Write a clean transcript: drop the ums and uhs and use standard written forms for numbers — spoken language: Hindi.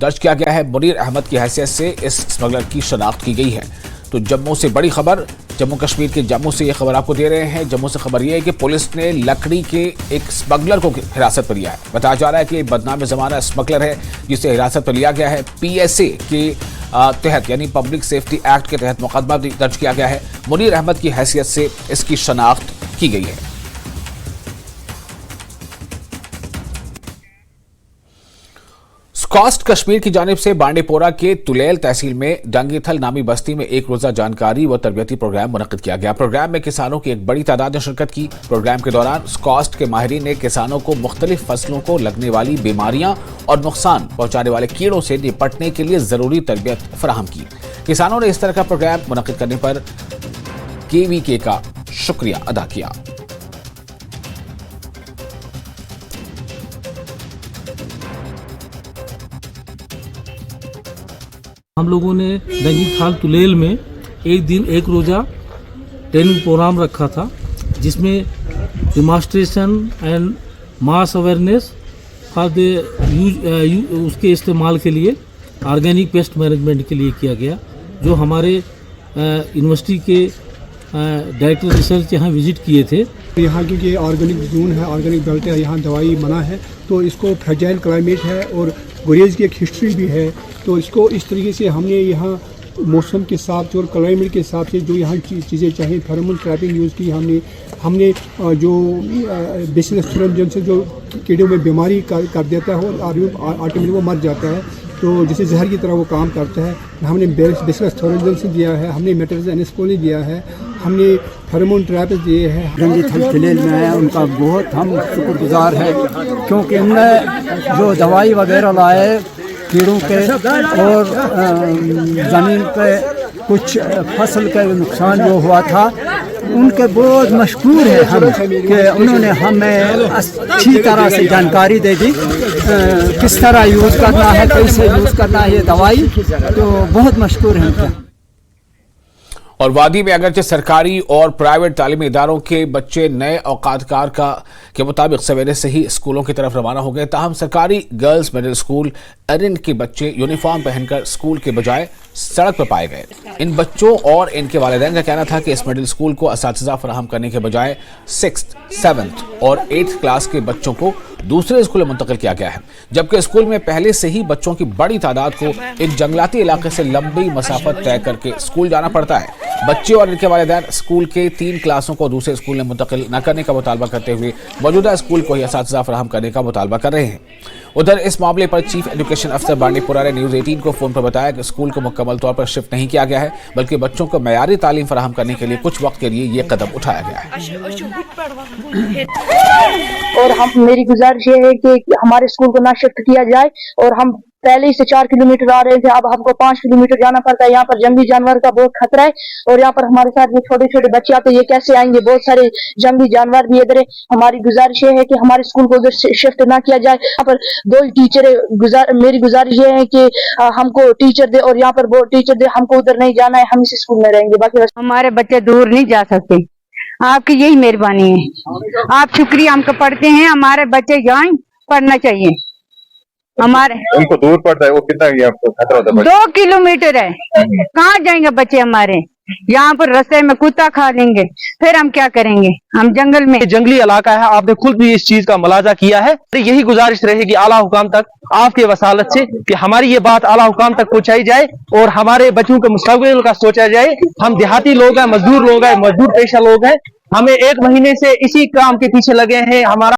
दर्ज किया गया है। मुनीर अहमद की हैसियत से इस स्मगलर की शनाख्त की गई है। तो जम्मू से बड़ी खबर, जम्मू कश्मीर के जम्मू से ये खबर आपको दे रहे हैं। जम्मू से खबर यह है कि पुलिस ने लकड़ी के एक स्मगलर को हिरासत पर लिया है। बताया जा रहा है कि बदनाम जमाना स्मगलर है जिसे हिरासत पर लिया गया है। PSA के तहत यानी पब्लिक सेफ्टी एक्ट के तहत मुकदमा दर्ज किया गया है। मुनीर अहमद की हैसियत से इसकी शनाख्त की गई है। स्कॉस्ट कश्मीर की जानिब से बांडीपोरा के तुलेल तहसील में डंगीथल नामी बस्ती में एक रोजा जानकारी व तरबियती प्रोग्राम मुनक्किद किया गया। प्रोग्राम में किसानों की एक बड़ी तादाद ने शिरकत की। प्रोग्राम के दौरान स्कॉस्ट के माहिरीन ने किसानों को मुख्तलिफ फसलों को लगने वाली बीमारियां और नुकसान पहुंचाने वाले कीड़ों से निपटने के लिए जरूरी तरबियत फराहम की। किसानों ने इस तरह का प्रोग्राम मुनक्किद करने पर KVK का शुक्रिया अदा किया। हम लोगों ने डंगीथल तुलेल में एक दिन एक रोज़ा ट्रेनिंग प्रोग्राम रखा था, जिसमें demonstration and mass awareness for the use उसके इस्तेमाल के लिए ऑर्गेनिक पेस्ट मैनेजमेंट के लिए किया गया। जो हमारे यूनिवर्सिटी के डायरेक्टर रिसर्च यहाँ विजिट किए थे। यहाँ क्योंकि ऑर्गेनिक जोन है, ऑर्गेनिक बेल्ट है, यहाँ दवाई मना है, तो इसको फ्रेजाइल क्लाइमेट है और गुरेज की एक हिस्ट्री भी है, तो इसको इस तरीके से हमने यहाँ मौसम के हिसाब से और क्लाइमेट के हिसाब से जो यहाँ चीज़ें चाहिए फेरोमोन ट्रैपिंग यूज़ की। हमने जो बेसिल जिनसे जो कीड़ों में बीमारी कर देता है और ऑटोमेटिक वो मर जाता है, तो जैसे जहर की तरह वो काम करता है। हमने बेसिल से दिया है, हमने मेटर्स एनेस्पोली दिया है, हमने फेरोमोन ट्रैप दिए हैं। डंगीथल तुलेल में है उनका बहुत हम शुक्रगुजार है, क्योंकि उनने जो दवाई वगैरह लाए कीड़ों के और ज़मीन पे कुछ फसल का नुकसान जो हुआ था, उनके बहुत मशहूर है हम कि उन्होंने हमें अच्छी तरह से जानकारी दे दी किस तरह यूज़ करना है, कैसे यूज़ करना है ये दवाई, तो बहुत मशहूर है उनका। और वादी में अगरचे सरकारी और प्राइवेट तालीमी इदारों के बच्चे नए औकातकार के मुताबिक सवेरे से ही स्कूलों की तरफ रवाना हो गए, ताहम सरकारी गर्ल्स मिडिल स्कूल अरिन के बच्चे यूनिफॉर्म पहनकर स्कूल के बजाय सड़क पर पाए गए। इन बच्चों और इनके वालिदैन का कहना था कि इस मिडिल स्कूल को असातिज़ा फराहम करने के बजाय 6th, 7th और 8th क्लास के बच्चों को दूसरे स्कूल में मुंतकिल किया गया है, जबकि स्कूल में पहले से ही बच्चों की बड़ी तादाद को एक जंगलाती इलाके से लंबी मसाफत तय करके स्कूल जाना पड़ता है। बच्चे और इनके वालिदैन स्कूल के 3 क्लासों को दूसरे स्कूल में मुंतकिल न करने का मुतालबा करते हुए मौजूदा स्कूल को ही असातिज़ा फराहम करने का मुतालबा कर रहे हैं। उधर इस मामले पर चीफ एजुकेशन अफसर बांडीपोरा ने न्यूज़ 18 को फोन पर बताया कि स्कूल को मुकम्मल तौर पर शिफ्ट नहीं किया गया है, बल्कि बच्चों को मयारी तालीम फराहम करने के लिए कुछ वक्त के लिए ये कदम उठाया गया है। और मेरी गुजारिश ये है कि हमारे स्कूल को ना शिफ्ट किया जाए, और हम पहले ही से 4 किलोमीटर आ रहे थे, अब हमको 5 किलोमीटर जाना पड़ता है। यहाँ पर जंगली जानवर का बहुत खतरा है, और यहाँ पर हमारे साथ ये छोटे छोटे बच्चे आते हैं, ये कैसे आएंगे? बहुत सारे जंगली जानवर भी इधर है। हमारी गुजारिश ये है कि हमारे स्कूल को उधर शिफ्ट ना किया जाए। यहाँ पर 2 टीचर, मेरी गुजारिश ये है कि हमको टीचर दे, और यहाँ पर वो टीचर दे, हमको उधर नहीं जाना है, हम इसी स्कूल में रहेंगे। बाकी हमारे बच्चे दूर नहीं जा सकते, आपकी यही मेहरबानी है। आप शुक्रिया हमको पढ़ते हैं, हमारे बच्चे जाएं, पढ़ना चाहिए। हमारे उनको दूर पड़ता है, वो कितना आपको खतरा होता है? 2 किलोमीटर है, कहाँ जाएंगे बच्चे हमारे? यहाँ पर रास्ते में कुत्ता खा लेंगे, फिर हम क्या करेंगे? हम जंगल में, जंगली इलाका है, आपने खुद भी इस चीज का मुलाजा किया है। यही गुजारिश रहेगी आला हुकाम तक आपके वसालत से कि हमारी ये बात आला हुकाम तक पहुंचाई जाए और हमारे बच्चों के मुस्तकबिल का सोचा जाए। हम देहाती लोग हैं, मजदूर लोग हैं, मजदूर पेशा लोग हैं, हमें 1 महीने से इसी काम के पीछे लगे हैं। हमारा